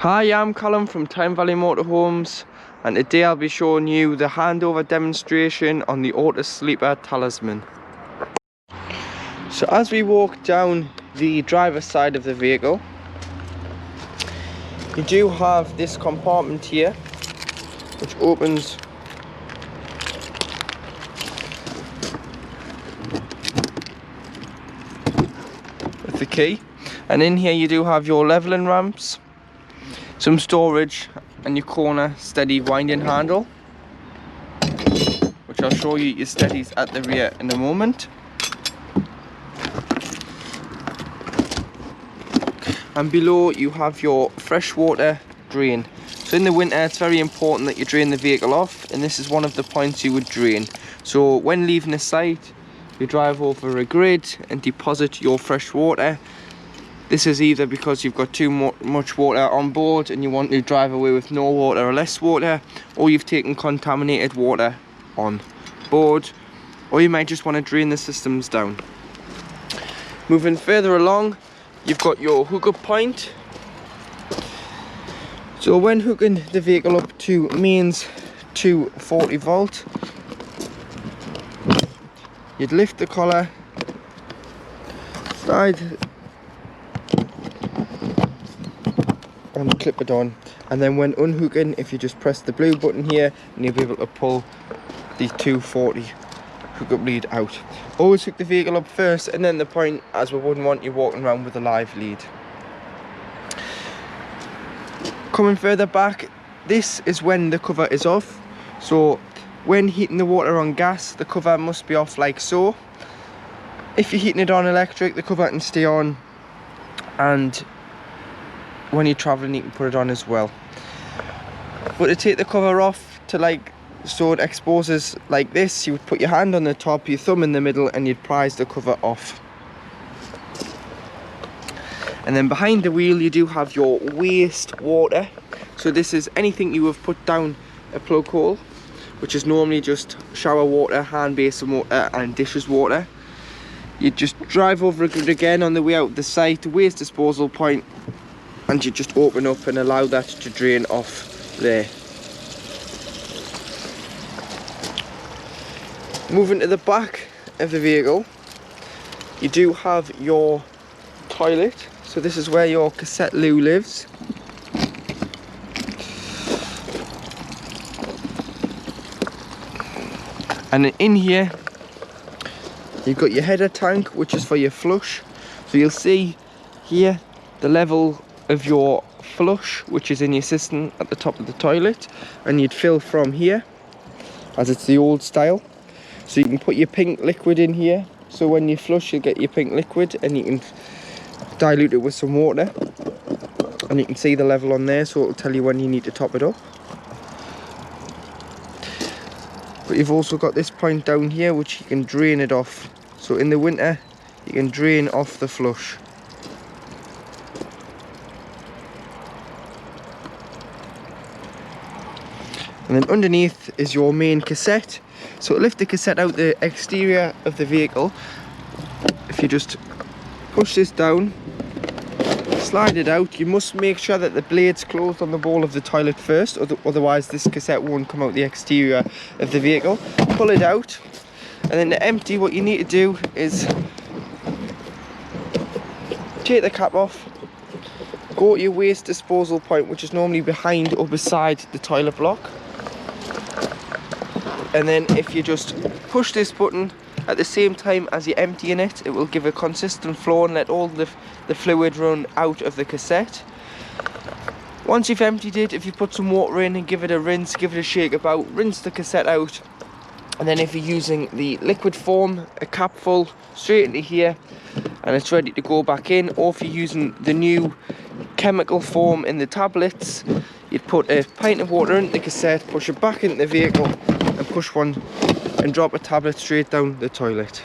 Hi, I'm Callum from Tyne Valley Motorhomes, and today I'll be showing you the handover demonstration on the Auto Sleeper Talisman. So as we walk down the driver's side of the vehicle, you do have this compartment here which opens with the key, and in here you do have your leveling ramps, some storage, and your corner steady winding handle, which I'll show you your steadies at the rear in a moment. And below you have your freshwater drain. So in the winter it's very important that you drain the vehicle off, and this is one of the points you would drain. So when leaving the site, you drive over a grid and deposit your fresh water. This is either because you've got too much water on board and you want to drive away with no water or less water, or you've taken contaminated water on board, or you might just want to drain the systems down. Moving further along, you've got your hookup point. So when hooking the vehicle up to mains 240 volt, you'd lift the collar, slide and clip it on, and then when unhooking, if you just press the blue button here, and you'll be able to pull the 240 hookup lead out. Always hook the vehicle up first and then the point, as we wouldn't want you walking around with a live lead. Coming further back, this is when the cover is off. So when heating the water on gas, the cover must be off like so. If you're heating it on electric, the cover can stay on, and when you're traveling you can put it on as well. But to take the cover off, so it exposes like this, you would put your hand on the top, your thumb in the middle, and you'd prise the cover off. And then behind the wheel you do have your waste water. So this is anything you have put down a plug hole, which is normally just shower water, hand basin water and dishes water. You just drive over a grid again on the way out the site, waste disposal point, and you just open up and allow that to drain off there. Moving to the back of the vehicle, you do have your toilet. So this is where your cassette loo lives. And in here you've got your header tank, which is for your flush. So you'll see here the level of your flush, which is in your cistern at the top of the toilet, and you'd fill from here, as it's the old style. So you can put your pink liquid in here, so when you flush you'll get your pink liquid, and you can dilute it with some water, and you can see the level on there, so it'll tell you when you need to top it up. But you've also got this point down here which you can drain it off. So in the winter you can drain off the flush. And then underneath is your main cassette. So to lift the cassette out the exterior of the vehicle, if you just push this down, slide it out, you must make sure that the blade's closed on the bowl of the toilet first, otherwise this cassette won't come out the exterior of the vehicle. Pull it out, and then to empty, what you need to do is take the cap off, go to your waste disposal point, which is normally behind or beside the toilet block. And then if you just push this button at the same time as you're emptying it, it will give a consistent flow and let all the fluid run out of the cassette. Once you've emptied it, if you put some water in and give it a rinse, give it a shake about, rinse the cassette out. And then if you're using the liquid form, a cap full straight into here, and it's ready to go back in. Or if you're using the new chemical form in the tablets, you'd put a pint of water into the cassette, push it back into the vehicle, and push one and drop a tablet straight down the toilet.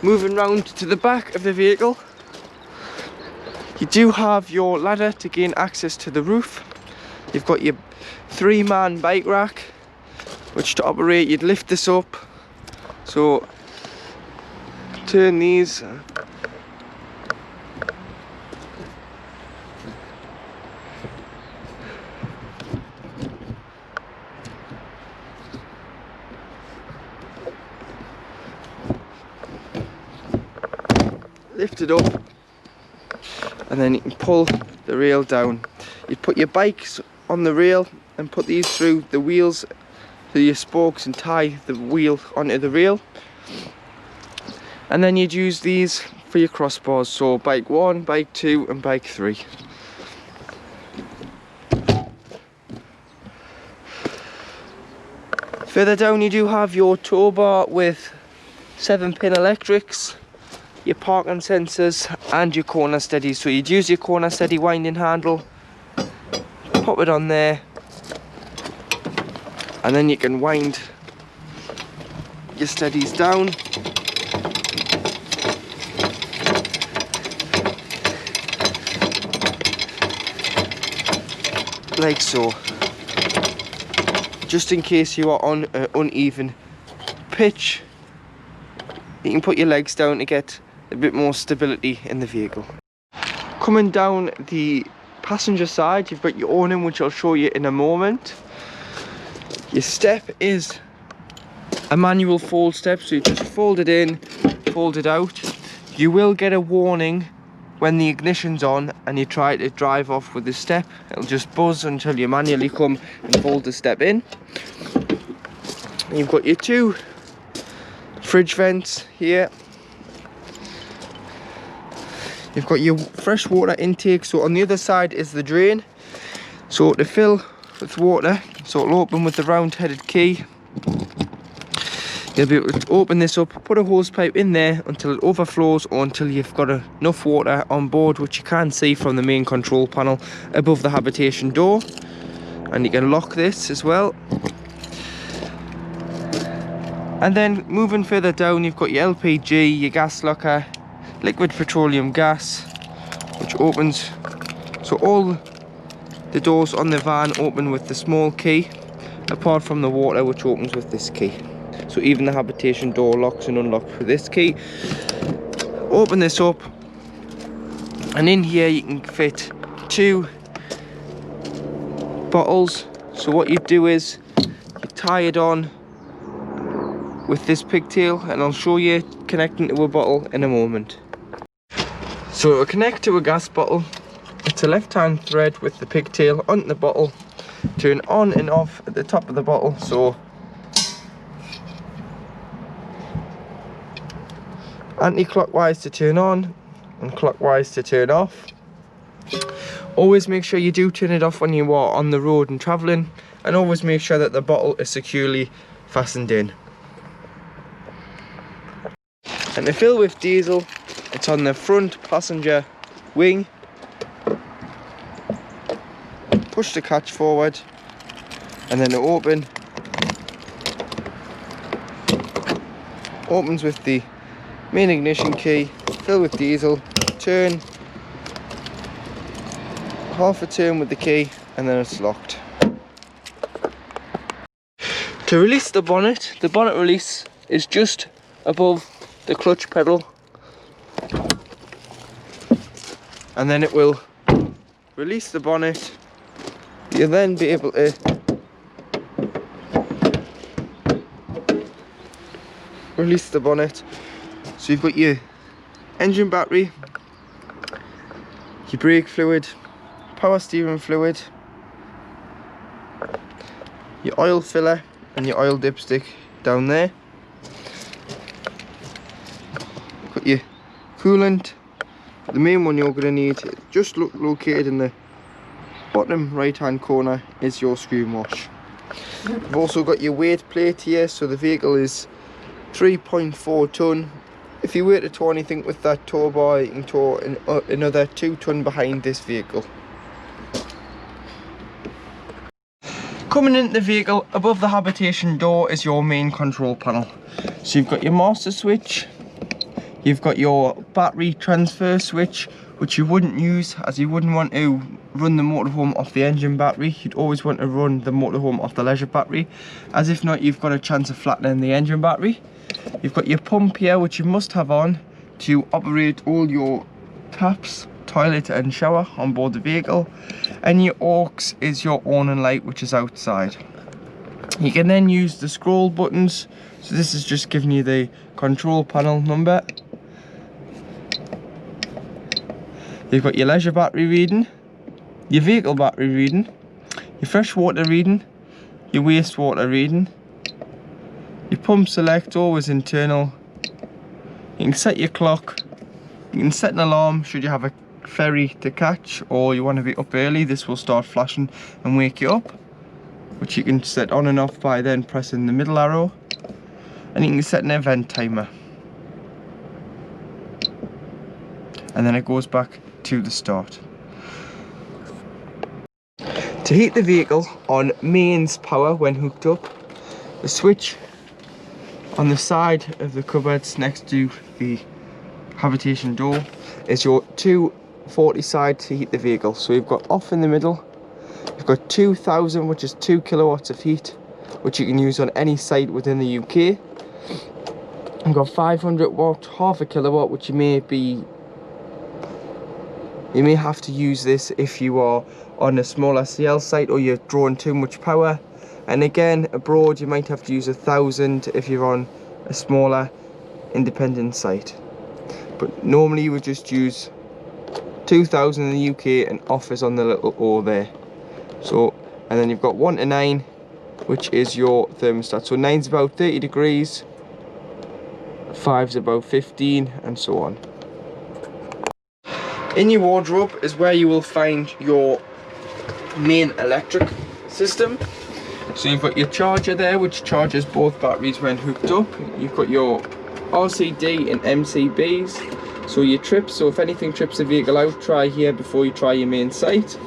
Moving round to the back of the vehicle, you do have your ladder to gain access to the roof. You've got your 3-man bike rack, which to operate you'd lift this up. So turn these lift it up, and then you can pull the rail down. You put your bikes on the rail and put these through the wheels, through your spokes, and tie the wheel onto the rail. And then you'd use these for your crossbars, so bike 1, bike 2 and bike 3. Further down you do have your tow bar with 7-pin electrics, your parking sensors and your corner steady. So you'd use your corner steady winding handle, pop it on there, and then you can wind your steadies down. Like so, just in case you are on an uneven pitch. You can put your legs down to get a bit more stability in the vehicle. Coming down the passenger side, you've got your awning, which I'll show you in a moment. Your step is a manual fold step, so you just fold it in, fold it out. You will get a warning when the ignition's on and you try to drive off with the step. It'll just buzz until you manually come and fold the step in. You've got your 2 fridge vents here. You've got your fresh water intake, so on the other side is the drain. So to fill with water, so it'll open with the round headed key. You'll be able to open this up, put a hose pipe in there until it overflows, or until you've got enough water on board, which you can see from the main control panel above the habitation door. And you can lock this as well. And then moving further down, you've got your LPG, your gas locker, liquid petroleum gas, which opens, so all the doors on the van open with the small key, apart from the water, which opens with this key. So even the habitation door locks and unlocks with this key. Open this up, and in here you can fit 2 bottles. So what you do is you tie it on with this pigtail, and I'll show you connecting to a bottle in a moment. So to connect to a gas bottle, it's a left-hand thread with the pigtail on the bottle. Turn on and off at the top of the bottle, so anti-clockwise to turn on and clockwise to turn off. Always make sure you do turn it off when you are on the road and travelling, and always make sure that the bottle is securely fastened in. And to fill with diesel, it's on the front passenger wing. Push the catch forward and then it opens with the main ignition key. Fill with diesel, turn half a turn with the key, and then it's locked. To release the bonnet release is just above the clutch pedal, and then it will release the bonnet. You'll then be able to release the bonnet. So you've got your engine battery, your brake fluid, power steering fluid, your oil filler and your oil dipstick down there. Got your coolant. The main one you're going to need, just located in the bottom right hand corner, is your screw wash. You've also got your weight plate here, so the vehicle is 3.4 tonne. If you were to tow anything with that tow bar, you can tow another 2 tonne behind this vehicle. Coming into the vehicle, above the habitation door is your main control panel. So you've got your master switch, you've got your battery transfer switch, which you wouldn't use, as you wouldn't want to run the motorhome off the engine battery. You'd always want to run the motorhome off the leisure battery, as if not, you've got a chance of flattening the engine battery. You've got your pump here, which you must have on to operate all your taps, toilet and shower on board the vehicle. And your aux is your awning light, which is outside. You can then use the scroll buttons. So this is just giving you the control panel number. You've got your leisure battery reading, your vehicle battery reading, your freshwater reading, your wastewater reading, your pump select, always internal. You can set your clock, you can set an alarm should you have a ferry to catch or you want to be up early. This will start flashing and wake you up, which you can set on and off by then pressing the middle arrow. And you can set an event timer. And then it goes back to the start. To heat the vehicle on mains power when hooked up, the switch on the side of the cupboards next to the habitation door is your 240 side to heat the vehicle. So you've got off in the middle, you've got 2000, which is 2 kilowatts of heat, which you can use on any site within the UK. You've got 500 watt, half a kilowatt, which you may have to use this if you are on a smaller CL site or you're drawing too much power. And again, abroad you might have to use 1000 if you're on a smaller independent site. But normally you would just use 2000 in the UK and off is on the little O there. So, and then you've got 1 to 9, which is your thermostat. So 9's about 30 degrees, 5's about 15, and so on. In your wardrobe is where you will find your main electric system. So you've got your charger there, which charges both batteries when hooked up. You've got your RCD and MCBs, so your trips. So if anything trips the vehicle out, try here before you try your main site.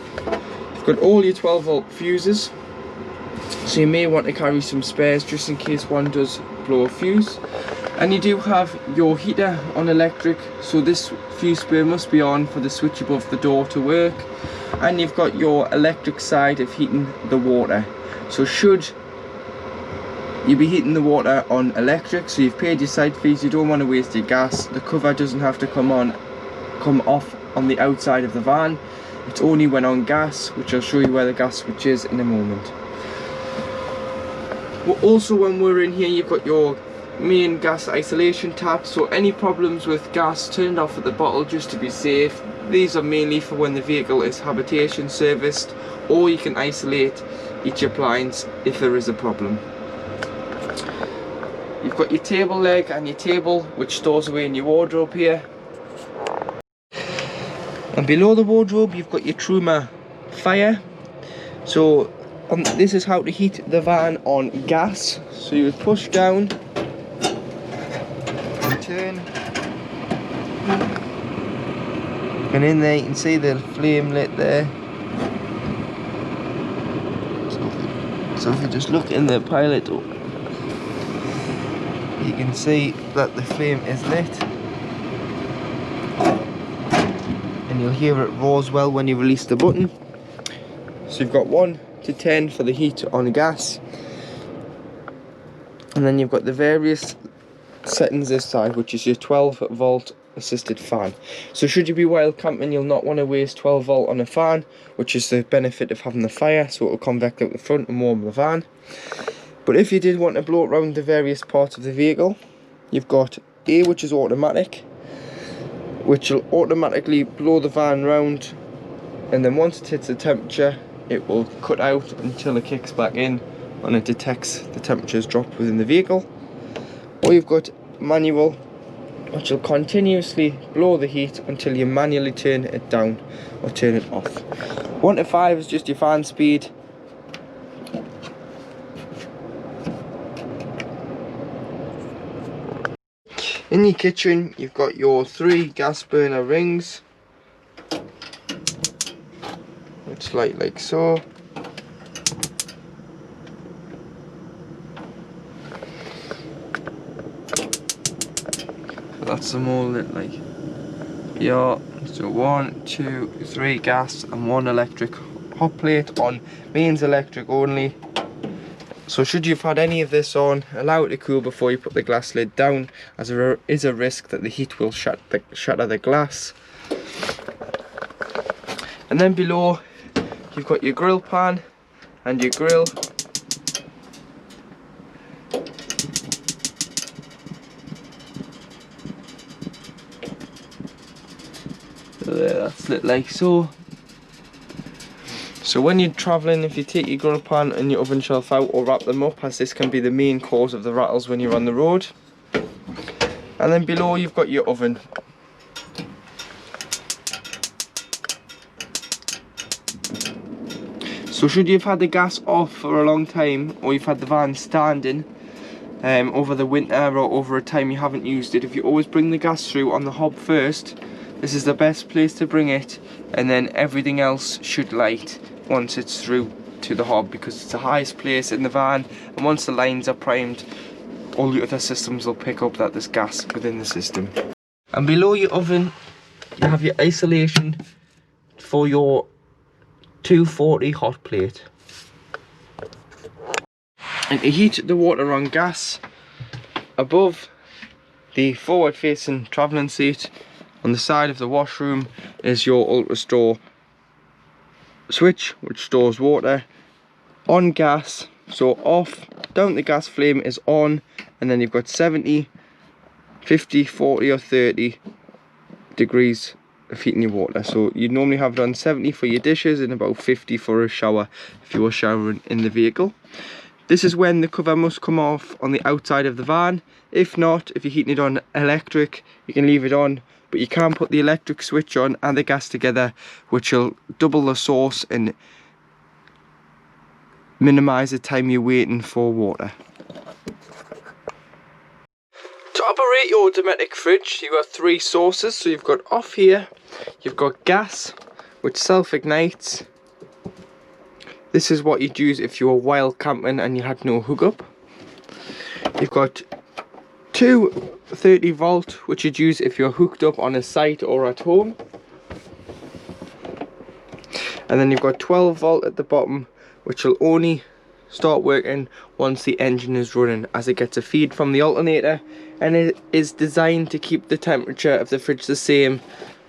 You've got all your 12 volt fuses, so you may want to carry some spares just in case one does blow a fuse. And you do have your heater on electric, so this fuse spare must be on for the switch above the door to work. And you've got your electric side of heating the water. So should you be heating the water on electric, so you've paid your site fees, you don't want to waste your gas, the cover doesn't have to come off on the outside of the van. It's only when on gas, which I'll show you where the gas switch is in a moment. Also, when we're in here, you've got your main gas isolation tap, so any problems with gas turned off at the bottle just to be safe. These are mainly for when the vehicle is habitation serviced, or you can isolate each appliance if there is a problem. You've got your table leg and your table, which stores away in your wardrobe here. And below the wardrobe you've got your Truma fire. So this is how to heat the van on gas. So you would push down and turn, and in there you can see the flame lit there. So if you just look in the pilot, you can see that the flame is lit, and you'll hear it roars well when you release the button. So you've got 1 to 10 for the heat on gas, and then you've got the various settings this side, which is your 12 volt assisted fan. So should you be wild camping, you'll not want to waste 12 volt on a fan, which is the benefit of having the fire, so it will convect out the front and warm the van. But if you did want to blow it around the various parts of the vehicle, you've got A, which is automatic, which will automatically blow the van round, and then once it hits the temperature it will cut out until it kicks back in and it detects the temperatures drop within the vehicle. Or you've got manual, which will continuously blow the heat until you manually turn it down or turn it off. 1 to 5 is just your fan speed. In your kitchen you've got your 3 gas burner rings, which light like so. That's them all lit like, yeah. So 1, 2, 3 gas and 1 electric. Hot plate on mains electric only. So should you've had any of this on, allow it to cool before you put the glass lid down, as there is a risk that the heat will shatter the glass. And then below you've got your grill pan and your grill. So there, that's lit like so. So when you're travelling, if you take your grill pan and your oven shelf out or wrap them up, as this can be the main cause of the rattles when you're on the road. And then below you've got your oven. So should you have had the gas off for a long time, or you've had the van standing over the winter or over a time you haven't used it, if you always bring the gas through on the hob first, this is the best place to bring it, and then everything else should light once it's through to the hob, because it's the highest place in the van, and once the lines are primed, all the other systems will pick up that there's gas within the system. And below your oven you have your isolation for your 240 hot plate. And to heat the water on gas, above the forward facing travelling seat on the side of the washroom is your ultra store switch, which stores water. On gas, so off, down the gas flame is on, and then you've got 70, 50, 40 or 30 degrees of heating your water. So you'd normally have it on 70 for your dishes and about 50 for a shower if you were showering in the vehicle. This is when the cover must come off on the outside of the van. If not, if you're heating it on electric, you can leave it on, but you can put the electric switch on and the gas together, which will double the source and minimise the time you're waiting for water. To operate your automatic fridge, you've got three sources. So you've got off here, you've got gas, which self-ignites. This is what you'd use if you were wild camping and you had no hookup. You've got two 30 volt, which you'd use if you're hooked up on a site or at home. And then you've got 12 volt at the bottom, which will only start working once the engine is running, as it gets a feed from the alternator, and it is designed to keep the temperature of the fridge the same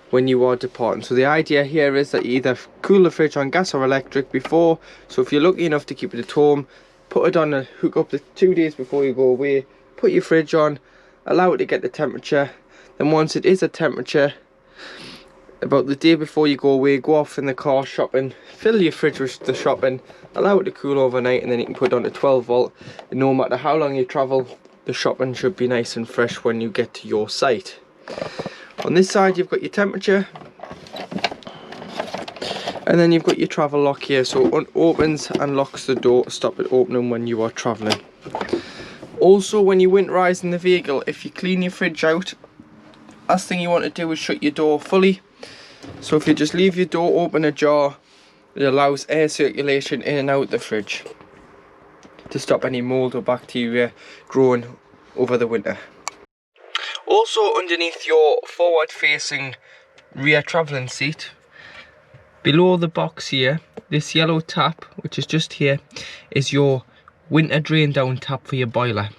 when you are departing. So the idea here is that you either cool the fridge on gas or electric before. So if you're lucky enough to keep it at home, put it on a hook up the 2 days before you go away, put your fridge on, allow it to get the temperature. Then once it is at temperature, about the day before you go away, go off in the car shopping, fill your fridge with the shopping, allow it to cool overnight, and then you can put it on to 12 volt. And no matter how long you travel, the shopping should be nice and fresh when you get to your site. On this side you've got your temperature, and then you've got your travel lock here, so it opens and locks the door to stop it opening when you are travelling. Also, when you winterise in the vehicle, if you clean your fridge out, last thing you want to do is shut your door fully. So if you just leave your door open ajar, it allows air circulation in and out the fridge to stop any mould or bacteria growing over the winter. Also, underneath your forward facing rear travelling seat, below the box here, this yellow tap, which is just here, is your winter drain down tap for your boiler.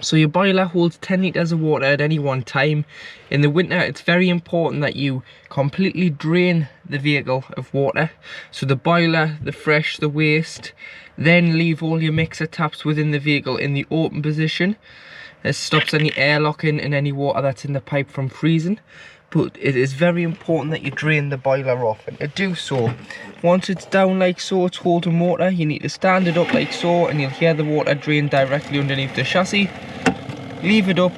So your boiler holds 10 litres of water at any one time. In the winter, it's very important that you completely drain the vehicle of water. So the boiler, the fresh, the waste. Then leave all your mixer taps within the vehicle in the open position. This stops any air locking and any water that's in the pipe from freezing. But it is very important that you drain the boiler off, and to do so, once it's down like so, it's holding water, you need to stand it up like so, and you'll hear the water drain directly underneath the chassis. Leave it up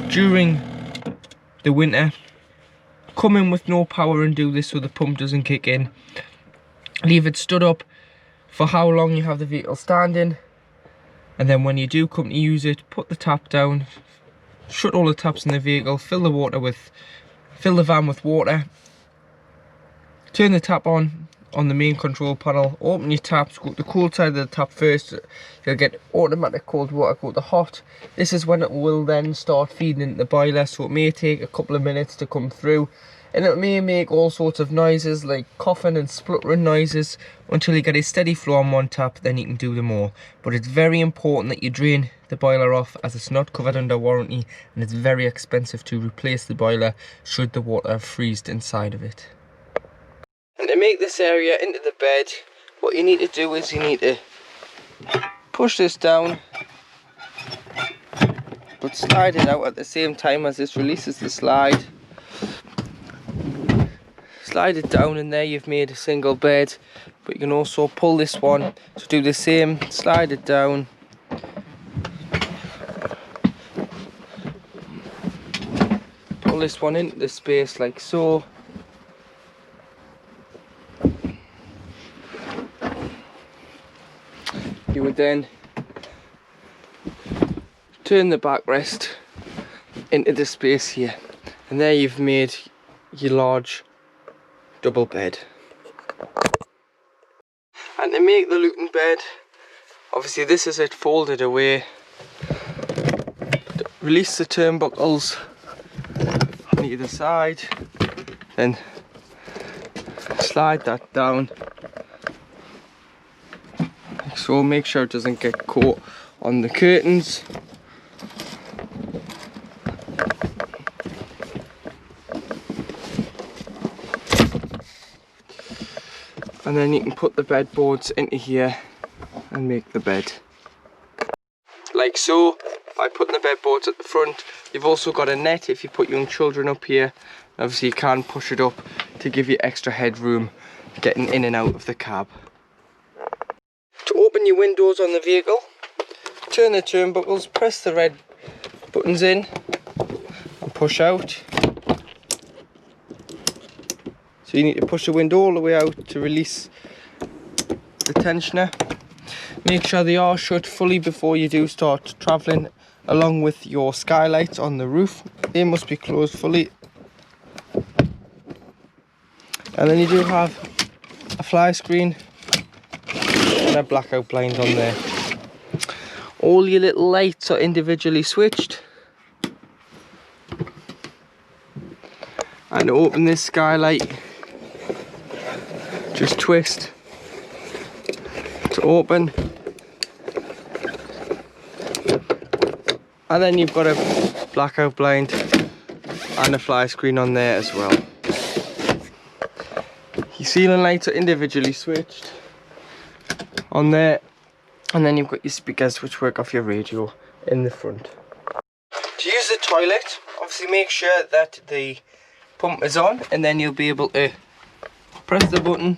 during the winter. Come in with no power and do this so the pump doesn't kick in. Leave it stood up for how long you have the vehicle standing, and then when you do come to use it, put the tap down, shut all the taps in the vehicle, fill the van with water, turn the tap on the main control panel, open your taps, go to the cold side of the tap first, you'll get automatic cold water, go to hot. This is when it will then start feeding into the boiler, so it may take a couple of minutes to come through, and it may make all sorts of noises like coughing and spluttering noises until you get a steady flow on one tap, then you can do them all. But it's very important that you drain the boiler off, as it's not covered under warranty, and it's very expensive to replace the boiler should the water freeze inside of it. And to make this area into the bed, what you need to do is you need to push this down but slide it out at the same time as this releases the slide. slide it down, and there you've made a single bed. But you can also pull this one to do the same, slide it down, pull this one into the space like so. You would then turn the backrest into the space here, and there you've made your large double bed. And to make the Luton bed, obviously this is it folded away. Release the turnbuckles on either side, then slide that down like so. Make sure it doesn't get caught on the curtains. And then you can put the bedboards into here and make the bed. Like so, by putting the bedboards at the front. You've also got a net if you put young children up here. Obviously you can push it up to give you extra headroom getting in and out of the cab. To open your windows on the vehicle, turn the turnbuckles, press the red buttons in and push out. So you need to push the window all the way out to release the tensioner. Make sure they are shut fully before you do start travelling, along with your skylights on the roof. They must be closed fully. And then you do have a fly screen and a blackout blind on there. All your little lights are individually switched. And to open this skylight, just twist to open, and then you've got a blackout blind and a fly screen on there as well. Your ceiling lights are individually switched on there, and then you've got your speakers which work off your radio in the front. To use the toilet, obviously make sure that the pump is on, and then you'll be able to press the button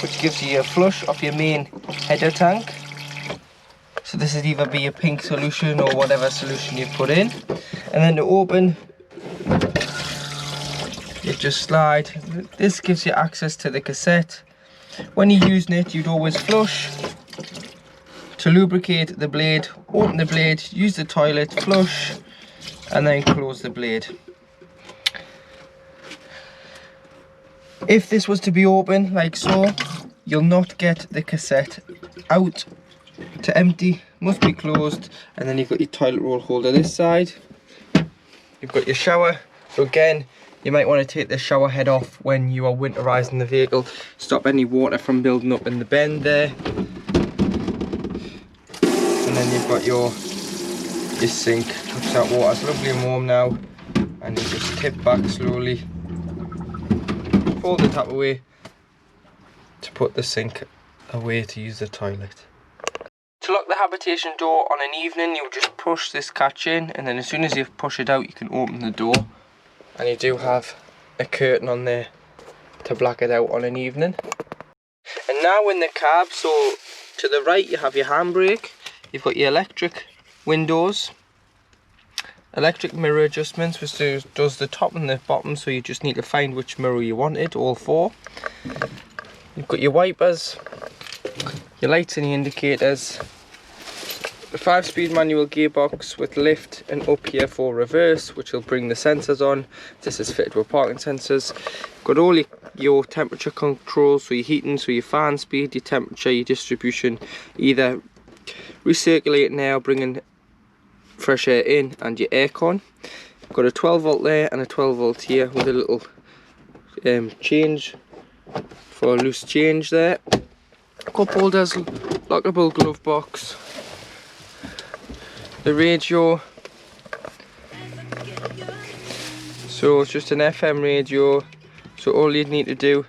which gives you a flush of your main header tank. So this would either be a pink solution or whatever solution you put in. And then to open, you just slide. This gives you access to the cassette. When you're using it, you'd always flush to lubricate the blade, open the blade, use the toilet, flush, and then close the blade. If this was to be open like so, you'll not get the cassette out. To empty, must be closed. And then you've got your toilet roll holder this side. You've got your shower. So again, you might want to take the shower head off when you are winterizing the vehicle. Stop any water from building up in the bend there. And then you've got your sink. Looks that water's lovely and warm now. And you just tip back slowly. Fold the tap away to put the sink away to use the toilet. To lock the habitation door on an evening, you'll just push this catch in, and then as soon as you push it out, you can open the door. And you do have a curtain on there to black it out on an evening. And now in the cab, so to the right you have your handbrake, you've got your electric windows, electric mirror adjustments, which does the top and the bottom, so you just need to find which mirror you wanted, all four. You've got your wipers, your lights and your indicators, the 5-speed manual gearbox with lift and up here for reverse, which will bring the sensors on. This is fitted with parking sensors. Got all your temperature controls, so your heating, so your fan speed, your temperature, your distribution, either recirculating air, bringing fresh air in, and your aircon. Got a 12 volt there and a 12 volt here with a little change for a loose change there. Cup holders, lockable glove box, the radio, so it's just an FM radio, so all you need to do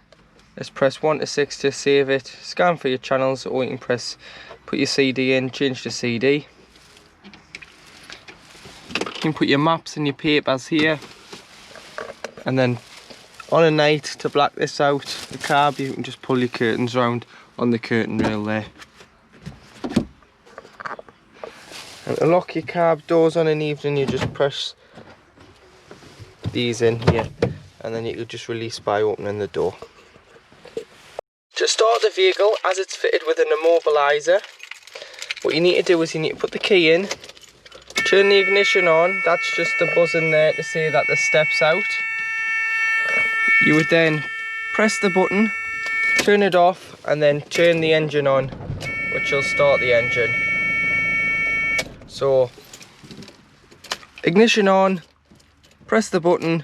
is press 1 to 6 to save it, scan for your channels, or you can put your CD in, change the CD. You can put your maps and your papers here, and then On a night, to black this out, the carb, you can just pull your curtains round on the curtain rail there. And to lock your carb doors on an evening, you just press these in here, and then you can just release by opening the door. To start the vehicle, as it's fitted with an immobiliser, what you need to do is you need to put the key in, turn the ignition on. That's just the buzzing there to say that the step's out. You would then press the button, turn it off, and then turn the engine on, which will start the engine. So, ignition on, press the button,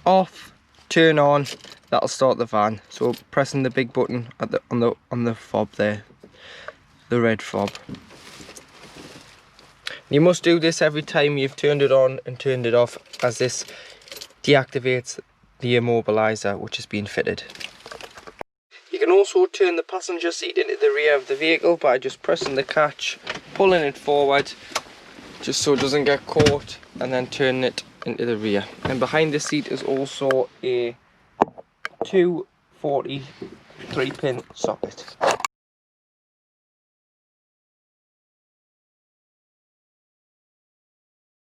off, turn on, that'll start the van. So pressing the big button at on the fob there, the red fob. You must do this every time you've turned it on and turned it off, as this deactivates the immobiliser which has been fitted. You can also turn the passenger seat into the rear of the vehicle by just pressing the catch, pulling it forward just so it doesn't get caught, and then turning it into the rear. And behind the seat is also a 2 43-pin socket.